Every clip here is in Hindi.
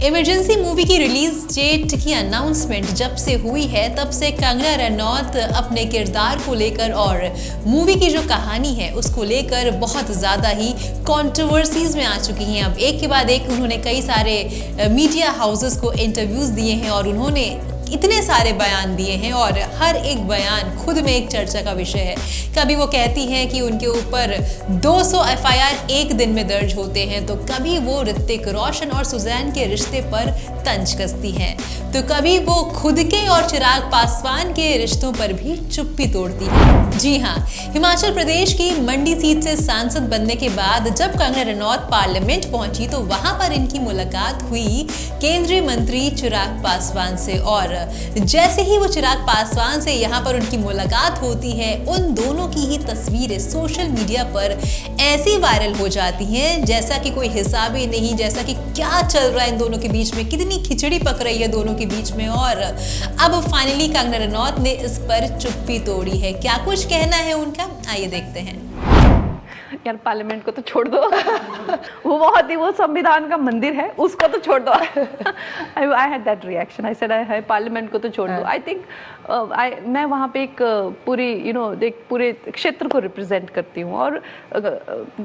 इमरजेंसी मूवी की रिलीज डेट की अनाउंसमेंट जब से हुई है तब से कंगना रनौत अपने किरदार को लेकर और मूवी की जो कहानी है उसको लेकर बहुत ज़्यादा ही कंट्रोवर्सीज में आ चुकी हैं। अब एक के बाद एक उन्होंने कई सारे मीडिया हाउसेस को इंटरव्यूज़ दिए हैं और उन्होंने इतने सारे बयान दिए हैं और हर एक बयान खुद में एक चर्चा का विषय है। कभी वो कहती हैं कि उनके ऊपर 200 एफआईआर एक दिन में दर्ज होते हैं, तो कभी वो ऋतिक रोशन और सुजैन के रिश्ते पर तंज कसती हैं, तो कभी वो खुद के और चिराग पासवान के रिश्तों पर भी चुप्पी तोड़ती है। जी हाँ, हिमाचल प्रदेश की मंडी सीट से सांसद बनने के बाद जब कंगना रनौत पार्लियामेंट पहुंची तो वहां पर इनकी मुलाकात हुई केंद्रीय मंत्री चिराग पासवान से, और जैसे ही वो चिराग पासवान से यहाँ पर उनकी मुलाकात होती है, उन दोनों की ही तस्वीरें सोशल मीडिया पर ऐसी वायरल हो जाती हैं जैसा कि कोई हिसाब ही नहीं, जैसा कि क्या चल रहा है इन दोनों के बीच में, कितनी खिचड़ी पक रही है दोनों के बीच में। और अब फाइनली कंगना रनौत ने इस पर चुप्पी तोड़ी है। क्या कुछ कहना है उनका, आइए देखते हैं। यार पार्लियामेंट को तो छोड़ दो वो बहुत ही, वो संविधान का मंदिर है, उसको तो छोड़ दो। I had that reaction, I said I parliament को तो छोड़ दो। आई थिंक मैं वहाँ पे एक पूरी एक पूरे क्षेत्र को रिप्रेजेंट करती हूँ, और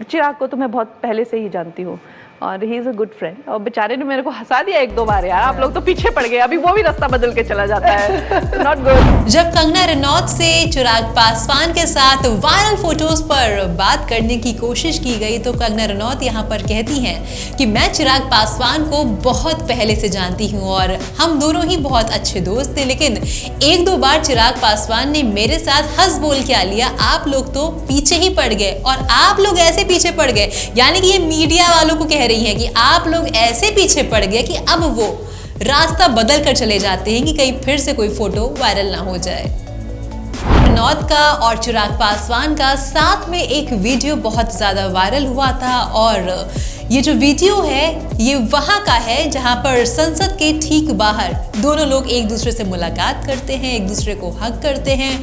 चिराग को तो मैं बहुत पहले से ही जानती हूँ और he is a good friend. और बेचारे ने मेरे को हंसा दिया एक दो बार, यार आप लोग तो पीछे पड़ गए, अभी वो भी रास्ता बदल के चला जाता है। Not good. जब कंगना रनौत से चिराग पासवान के साथ वायरल फोटोज पर बात करने की कोशिश की गई तो कंगना रनौत यहाँ पर कहती हैं कि मैं चिराग पासवान को बहुत पहले से जानती हूँ और हम दोनों ही बहुत अच्छे दोस्त थे, लेकिन एक दो बार चिराग पासवान ने मेरे साथ हंस बोल क्या लिया, आप लोग तो पीछे ही पड़ गए। और आप लोग ऐसे पीछे पड़ गए, यानी कि ये मीडिया वालों को कह रही है कि आप लोग ऐसे पीछे पड़ गए कि अब वो रास्ता बदल कर चले जाते हैं कि कहीं फिर से कोई फोटो वायरल ना हो जाए। रनौत का और चिराग पासवान का साथ में एक वीडियो बहुत ज्यादा वायरल हुआ था, और ये जो वीडियो है ये वहां का है जहां पर संसद के ठीक बाहर दोनों लोग एक दूसरे से मुलाकात करते हैं, एक दूसरे को हग करते हैं।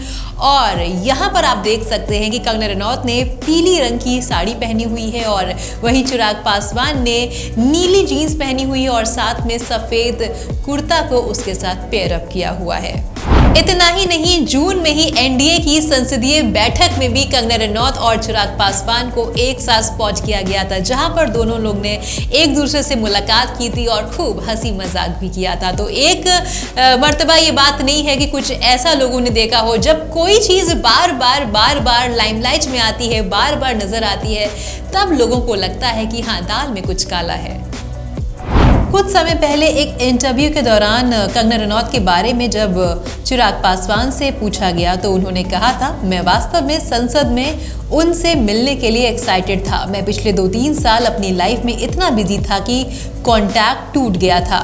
और यहाँ पर आप देख सकते हैं कि कंगना रनौत ने पीली रंग की साड़ी पहनी हुई है और वहीं चिराग पासवान ने नीली जीन्स पहनी हुई है और साथ में सफेद कुर्ता को उसके साथ पेयर अप किया हुआ है। इतना ही नहीं, जून में ही एनडीए की संसदीय बैठक में भी कंगना रनौत और चिराग पासवान को एक साथ स्पॉट किया गया था, जहां पर दोनों लोग ने एक दूसरे से मुलाकात की थी और खूब हंसी मजाक भी किया था। तो एक मर्तबा ये बात नहीं है कि कुछ ऐसा लोगों ने देखा हो, जब कोई चीज बार बार लाइमलाइट में आती है, बार बार नजर आती है, तब लोगों को लगता है कि हाँ, दाल में कुछ काला है। कुछ समय पहले एक इंटरव्यू के दौरान कंगना रनौत के बारे में जब चिराग पासवान से पूछा गया तो उन्होंने कहा था, मैं वास्तव में संसद में उनसे मिलने के लिए एक्साइटेड था। मैं पिछले 2-3 साल अपनी लाइफ में इतना बिजी था कि कांटेक्ट टूट गया था।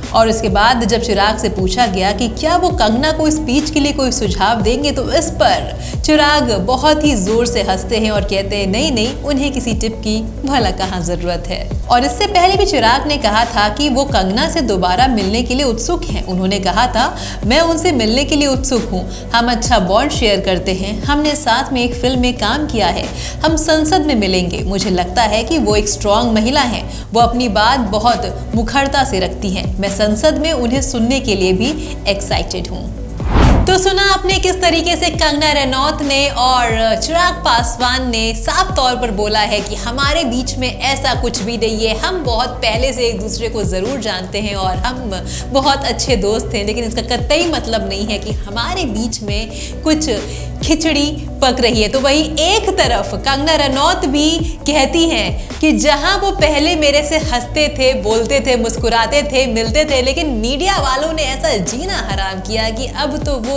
और इसके बाद जब चिराग से पूछा गया कि क्या वो कंगना को स्पीच के लिए कोई सुझाव देंगे, तो इस पर चिराग बहुत ही जोर से हंसते हैं और कहते हैं नहीं, उन्हें किसी टिप की भला कहाँ जरूरत है। और इससे पहले भी चिराग ने कहा था कि वो कंगना से दोबारा मिलने के लिए उत्सुक हैं। उन्होंने कहा था, मैं उनसे मिलने के लिए उत्सुक हूँ, हम अच्छा बॉन्ड शेयर करते हैं, हमने साथ में एक फिल्म में काम किया है, हम संसद में मिलेंगे। मुझे लगता है कि वो एक स्ट्रॉन्ग महिला है, वो अपनी बात बहुत मुखरता से रखती हैं। मैं संसद में उन्हें सुनने के लिए भी एक्साइटेड हूँ। तो सुना आपने किस तरीके से कंगना रनौत ने और चिराग पासवान ने साफ तौर पर बोला है कि हमारे बीच में ऐसा कुछ भी नहीं है, हम बहुत पहले से एक दूसरे को ज़रूर जानते हैं और हम बहुत अच्छे दोस्त हैं, लेकिन इसका कतई मतलब नहीं है कि हमारे बीच में कुछ खिचड़ी पक रही है। तो वही एक तरफ कंगना रनौत भी कहती हैं कि जहां वो पहले मेरे से हंसते थे, बोलते थे, मुस्कुराते थे, मिलते थे, लेकिन मीडिया वालों ने ऐसा जीना हराम किया कि अब तो वो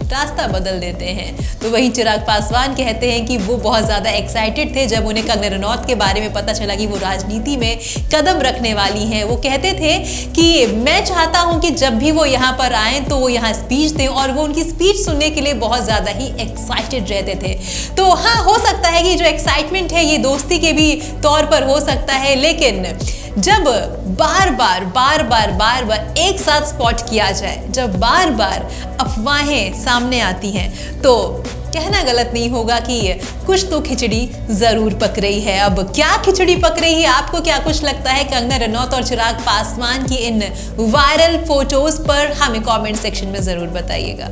रास्ता बदल देते हैं। तो वहीं चिराग पासवान कहते हैं कि वो बहुत ज़्यादा एक्साइटेड थे जब उन्हें कंगना रनौत के बारे में पता चला कि वो राजनीति में कदम रखने वाली हैं। वो कहते थे कि मैं चाहता हूं कि जब भी वो यहाँ पर आएँ तो वो यहाँ स्पीच दें, और वो उनकी स्पीच सुनने के लिए बहुत ज़्यादा ही एक्साइटेड रहते थे। तो हाँ, हो सकता है कि जो एक्साइटमेंट है ये दोस्ती के भी तौर पर हो सकता है, लेकिन जब बार बार एक साथ स्पॉट किया जाए, जब बार बार अफवाहें सामने आती हैं, तो कहना गलत नहीं होगा कि कुछ तो खिचड़ी जरूर पक रही है। अब क्या खिचड़ी पक रही है, आपको क्या कुछ लगता है कंगना रनौत और चिराग पासवान की इन वायरल फोटोज पर, हमें कमेंट सेक्शन में जरूर बताइएगा।